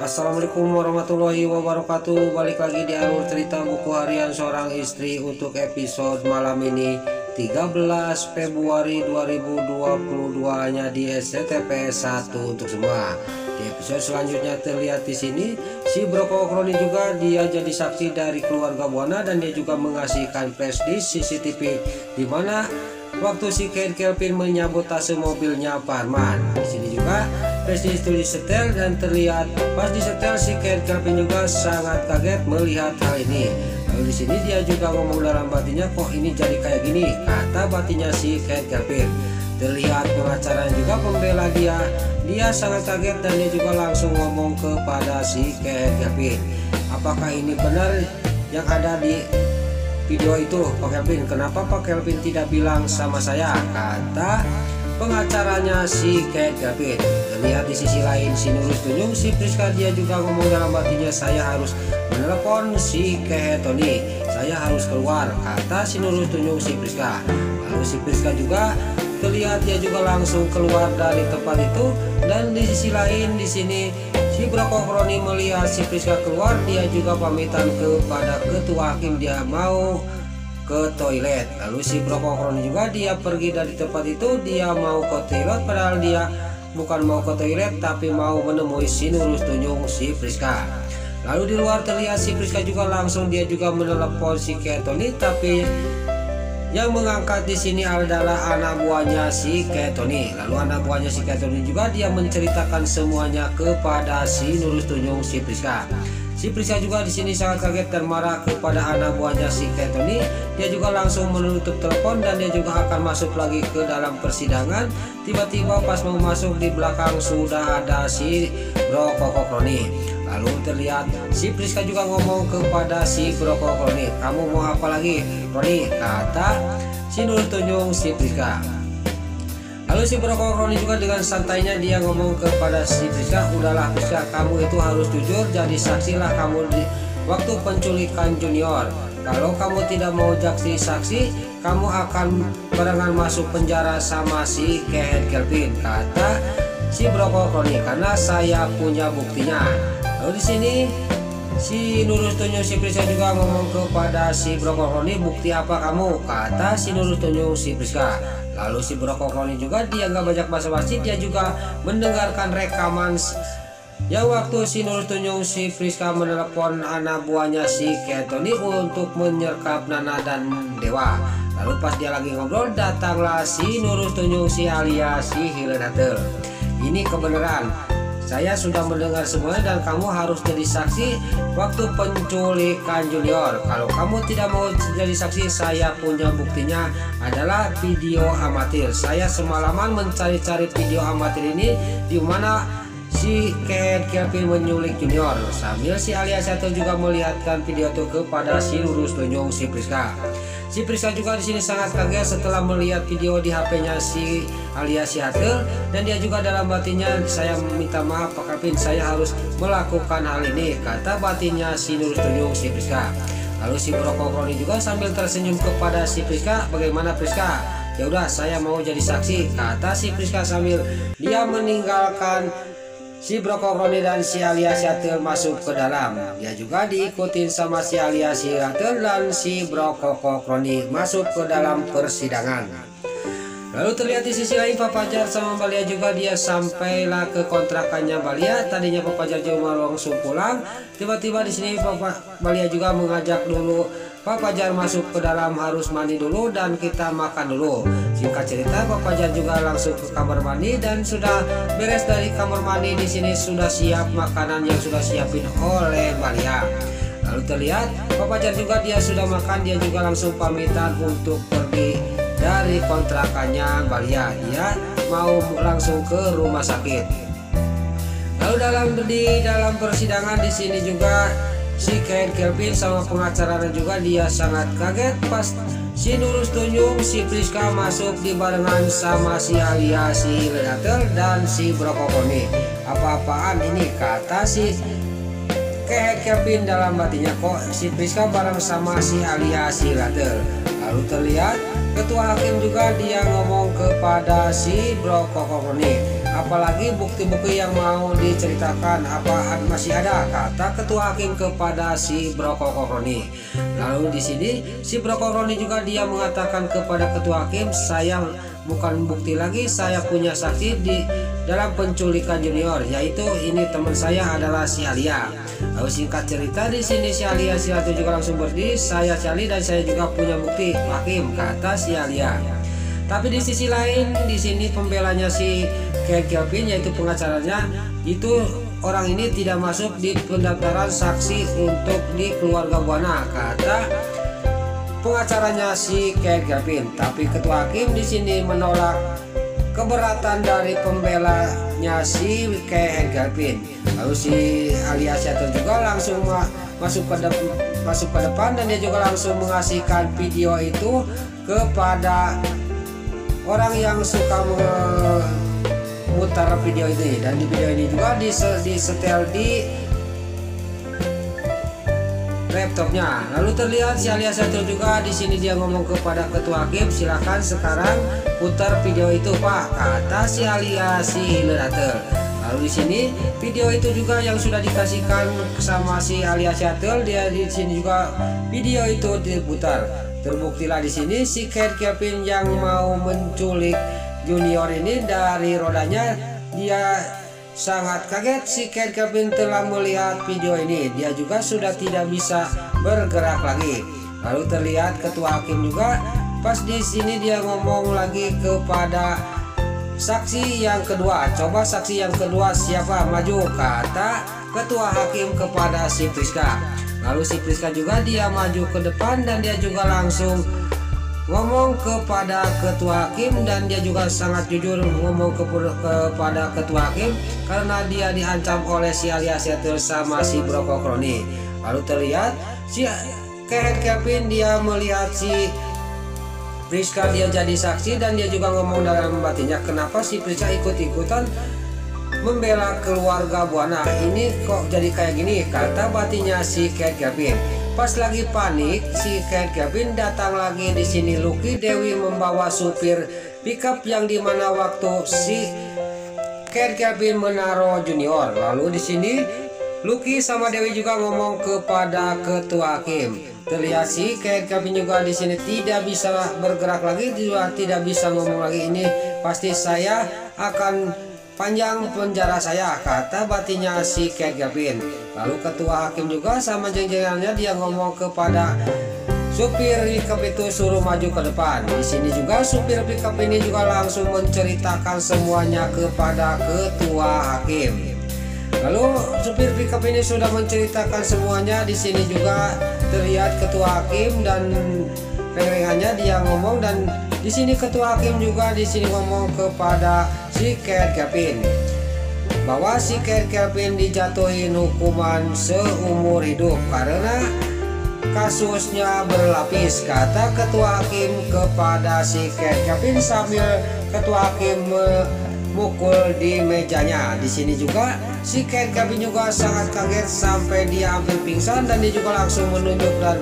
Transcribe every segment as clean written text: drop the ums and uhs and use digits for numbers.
Assalamualaikum warahmatullahi wabarakatuh. Balik lagi di alur cerita buku harian seorang istri untuk episode malam ini 13 Februari 2022 nya di SCTP 1 untuk semua. Di episode selanjutnya terlihat di sini si Broko Kroni juga dia jadi saksi dari keluarga Buana dan dia juga mengasihkan flash disk CCTV di mana waktu si Kelvin menyambut tas mobilnya Parman. Di sini juga flash disk disetel dan terlihat pas disetel si Kelvin juga sangat kaget melihat hal ini. Lalu di sini dia juga ngomong dalam batinnya, kok ini jadi kayak gini, kata batinnya si Kelvin. Terlihat pengacara juga pembela dia sangat kaget dan dia juga langsung ngomong kepada si Kelvin, apakah ini benar yang ada di video itu Pak Kelvin? Kenapa Pak Kelvin tidak bilang sama saya, kata pengacaranya si Kelvin. Lihat di sisi lain si Nurul Tunjung si Priska dia juga ngomong dalam batinnya, saya harus menelepon si Tony, saya harus keluar, kata si Nurul Tunjung si Priska. Lalu si Priska juga terlihat dia juga langsung keluar dari tempat itu. Dan di sisi lain di sini si Broko Kroni melihat si Priska keluar, dia juga pamitan kepada ketua hakim dia mau ke toilet. Lalu si Broko Kroni juga dia pergi dari tempat itu, dia mau ke toilet padahal dia bukan mau ke toilet tapi mau menemui si Nurul Tunjung si Priska. Lalu di luar terlihat si Priska juga langsung dia juga menelepon si Tony, tapi yang mengangkat di sini adalah anak buahnya si Tony. Lalu anak buahnya si Tony juga dia menceritakan semuanya kepada si Nurul Tunjung si Priska. Si Priska juga di sini sangat kaget dan marah kepada anak buahnya si Tony. Dia juga langsung menutup telepon dan dia juga akan masuk lagi ke dalam persidangan. Tiba-tiba pas mau masuk di belakang sudah ada si Broko Kroni. Lalu terlihat si Priska juga ngomong kepada si Broko Kroni, kamu mau apa lagi Kroni, kata si Nurul Tunjung si Priska. Lalu si Broko Kroni juga dengan santainya dia ngomong kepada si Priska, udahlah Priska, kamu itu harus jujur, jadi saksilah kamu di waktu penculikan Junior. Kalau kamu tidak mau jadi saksi, kamu akan barengan masuk penjara sama si Kelvin, kata si Broko Kroni, karena saya punya buktinya. Lalu di sini si Nurul Tunjung si Priska juga ngomong kepada si Broko Kroni, bukti apa kamu, kata si Nurul Tunjung si Priska. Lalu si Broko Kroni juga dia nggak banyak basa-basi, dia juga mendengarkan rekaman ya waktu si Nurul Tunjung si Priska menelepon anak buahnya si Tony untuk menyergap Nana dan Dewa. Lalu pas dia lagi ngobrol datanglah si Nurul Tunjung si alias si Hilenatel. Ini kebenaran, saya sudah mendengar semuanya dan kamu harus jadi saksi waktu penculikan Junior. Kalau kamu tidak mau jadi saksi, saya punya buktinya adalah video amatir. Saya semalaman mencari-cari video amatir ini di mana si Kelvin menyulik Junior, sambil si alias Hatel juga melihatkan video itu kepada si Nurul Tunjung si Priska. Si Priska juga di sini sangat kaget setelah melihat video di HP-nya si alias Hatel dan dia juga dalam batinnya, saya minta maaf Pak Kelvin, saya harus melakukan hal ini, kata batinnya si Nurul Tunjung si Priska. Lalu si Broko Kroni juga sambil tersenyum kepada si Priska, bagaimana Priska? Ya udah saya mau jadi saksi, kata si Priska sambil dia meninggalkan si Broko Kroni dan si alias Hatel masuk ke dalam. Dia juga diikutin sama si alias Hatel dan si Broko Kroni masuk ke dalam persidangan. Lalu terlihat di sisi lain Pak Fajar sama Balia juga dia sampailah ke kontrakannya Balia. Tadinya Pak Fajar cuma langsung pulang, tiba-tiba di sini Pak Balia juga mengajak dulu Pak Fajar masuk ke dalam, harus mandi dulu dan kita makan dulu. Singkat cerita Pak Fajar juga langsung ke kamar mandi dan sudah beres dari kamar mandi. Di sini sudah siap makanan yang sudah siapin oleh Balia. Lalu terlihat Pak Fajar juga dia sudah makan, dia juga langsung pamitan untuk pergi dari kontrakannya Balia. Dia mau langsung ke rumah sakit. Lalu dalam persidangan di sini juga si Kelvin sama pengacaranya juga dia sangat kaget pas si Nurul Tunjung si Priska masuk di barengan sama si alias si Hilenatel dan si Broko Kroni. Apa-apaan ini, kata si Kelvin dalam batinnya, kok si Priska bareng sama si alias si Hilenatel. Lalu terlihat ketua hakim juga dia ngomong kepada si Broko Kroni, apalagi bukti-bukti yang mau diceritakan, apa masih ada, kata ketua hakim kepada si Brokokoroni. Lalu di sini si Brokokoroni juga dia mengatakan kepada ketua hakim, saya bukan bukti lagi, saya punya saksi di dalam penculikan junior, yaitu ini teman saya adalah si Alia. Lalu singkat cerita di sini si Alia itu juga langsung berdiri, saya cari dan saya juga punya bukti hakim, kata si Alia. Tapi di sisi lain di sini pembelanya si Kelvin yaitu pengacaranya itu orang ini tidak masuk di pendaftaran saksi untuk di keluarga Buana, kata pengacaranya si Kelvin. Tapi ketua hakim di sini menolak keberatan dari pembelanya si Kelvin. Lalu si Alia Seaton juga langsung masuk ke depan dan dia juga langsung mengasihkan video itu kepada orang yang suka memutar video ini. Dan di video ini juga disetel di laptopnya. Lalu terlihat si Alia Seaton juga di sini dia ngomong kepada ketua hakim, silakan sekarang putar video itu Pak, kata si Alia si Ledatel. Lalu di sini video itu juga yang sudah dikasihkan sama si Alia Seaton, dia di sini juga video itu diputar. Terbuktilah di sini si Kelvin yang mau menculik junior ini dari rodanya, dia sangat kaget. Si Kelvin telah melihat video ini, dia juga sudah tidak bisa bergerak lagi. Lalu terlihat ketua hakim juga pas di sini dia ngomong lagi kepada saksi yang kedua, coba saksi yang kedua siapa, maju, kata ketua hakim kepada si Priska. Lalu si Priska juga dia maju ke depan dan dia juga langsung ngomong kepada ketua hakim, dan dia juga sangat jujur ngomong kepada ketua hakim karena dia diancam oleh si Alia Seaton sama si Brokokoroni. Lalu terlihat si Kelvin dia melihat si Priska dia jadi saksi dan dia juga ngomong dalam batinnya, kenapa si Priska ikut-ikutan membela keluarga Buana, ini kok jadi kayak gini, kata batinnya si Kelvin. Pas lagi panik si Kelvin datang lagi di sini Lucky Dewi membawa supir pickup yang dimana waktu si Kelvin menaruh junior. Lalu di sini Lucky sama Dewi juga ngomong kepada ketua hakim. Terlihat si Kelvin juga di sini tidak bisa bergerak lagi, juga tidak bisa ngomong lagi, ini pasti saya akan panjang penjara saya, kata batinnya si Kelvin. Lalu ketua hakim juga sama jeng-jengannya dia ngomong kepada supir pickup itu suruh maju ke depan. Di sini juga supir pickup ini juga langsung menceritakan semuanya kepada ketua hakim. Lalu supir pickup ini sudah menceritakan semuanya. Di sini juga terlihat ketua hakim dan pengeringannya dia ngomong, dan di sini ketua hakim juga di sini ngomong kepada si Kelvin bahwa si Kelvin dijatuhin hukuman seumur hidup karena kasusnya berlapis, kata ketua hakim kepada si Kelvin sambil ketua hakim memukul di mejanya. Di sini juga si Kelvin juga sangat kaget sampai dia hampir pingsan, dan dia juga langsung menunjuk dan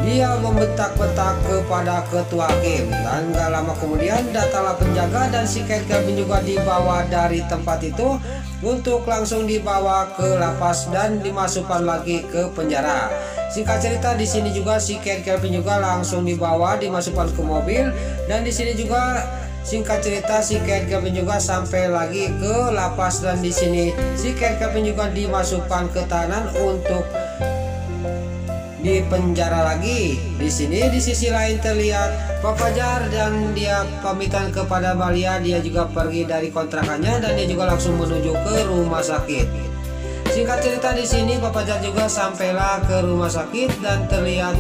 dia membentak-bentak kepada ketua hakim. Dan gak lama kemudian datanglah penjaga dan si Kelvin juga dibawa dari tempat itu untuk langsung dibawa ke lapas dan dimasukkan lagi ke penjara. Singkat cerita di sini juga si Kelvin juga langsung dimasukkan ke mobil, dan di sini juga singkat cerita si Kelvin juga sampai lagi ke lapas, dan di sini si Kelvin juga dimasukkan ke tahanan untuk di penjara lagi. Di sini di sisi lain terlihat Pak Fajar dan dia pamitan kepada Malia, dia juga pergi dari kontrakannya dan dia juga langsung menuju ke rumah sakit. Singkat cerita di sini Pak Fajar juga sampailah ke rumah sakit dan terlihat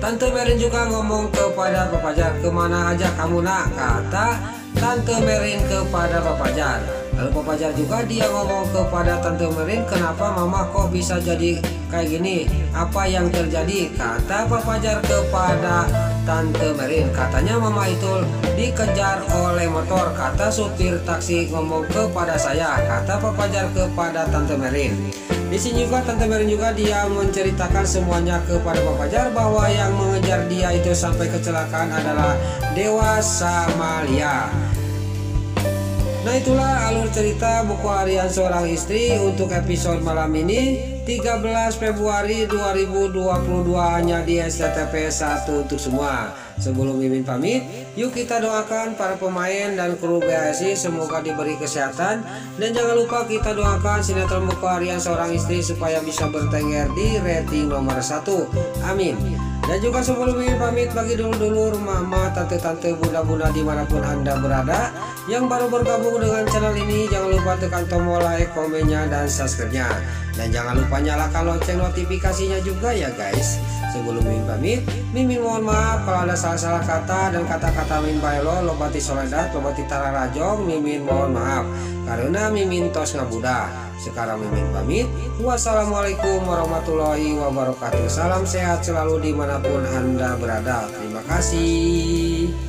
Tante Merin juga ngomong kepada Pak Fajar, kemana aja kamu nak, kata Tante Merin kepada Pak Fajar. Lalu Pak Fajar juga dia ngomong kepada Tante Merin, kenapa mama kok bisa jadi kayak gini, apa yang terjadi, kata Pak Fajar kepada Tante Merin. Katanya mama itu dikejar oleh motor, kata supir taksi ngomong kepada saya, kata Pak Fajar kepada Tante Merin. Di sini juga Tante Merin juga dia menceritakan semuanya kepada Pak Fajar bahwa yang mengejar dia itu sampai kecelakaan adalah Dewa sama Lia. Nah itulah alur cerita buku harian seorang istri untuk episode malam ini 13 Februari 2022 hanya di SCTV 1 untuk semua. Sebelum Mimin pamit, yuk kita doakan para pemain dan kru BASI semoga diberi kesehatan. Dan jangan lupa kita doakan sinetron buku harian seorang istri supaya bisa bertengger di rating nomor 1. Amin. Dan juga sebelum Mimin pamit, bagi dulur-dulur, mama, tante-tante, bunda-bunda dimanapun Anda berada yang baru bergabung dengan channel ini, jangan lupa tekan tombol like, komennya, dan subscribe-nya. Dan jangan lupa nyalakan lonceng notifikasinya juga ya guys. Sebelum Mimin pamit, Mimin mohon maaf kalau ada salah-salah kata dan kata-kata Mimin baelo, lobati soledat, lobati tararajong, Mimin mohon maaf karena Mimin tos ngabudah. Sekarang Mimin pamit. Wassalamualaikum warahmatullahi wabarakatuh. Salam sehat selalu dimanapun Anda berada. Terima kasih.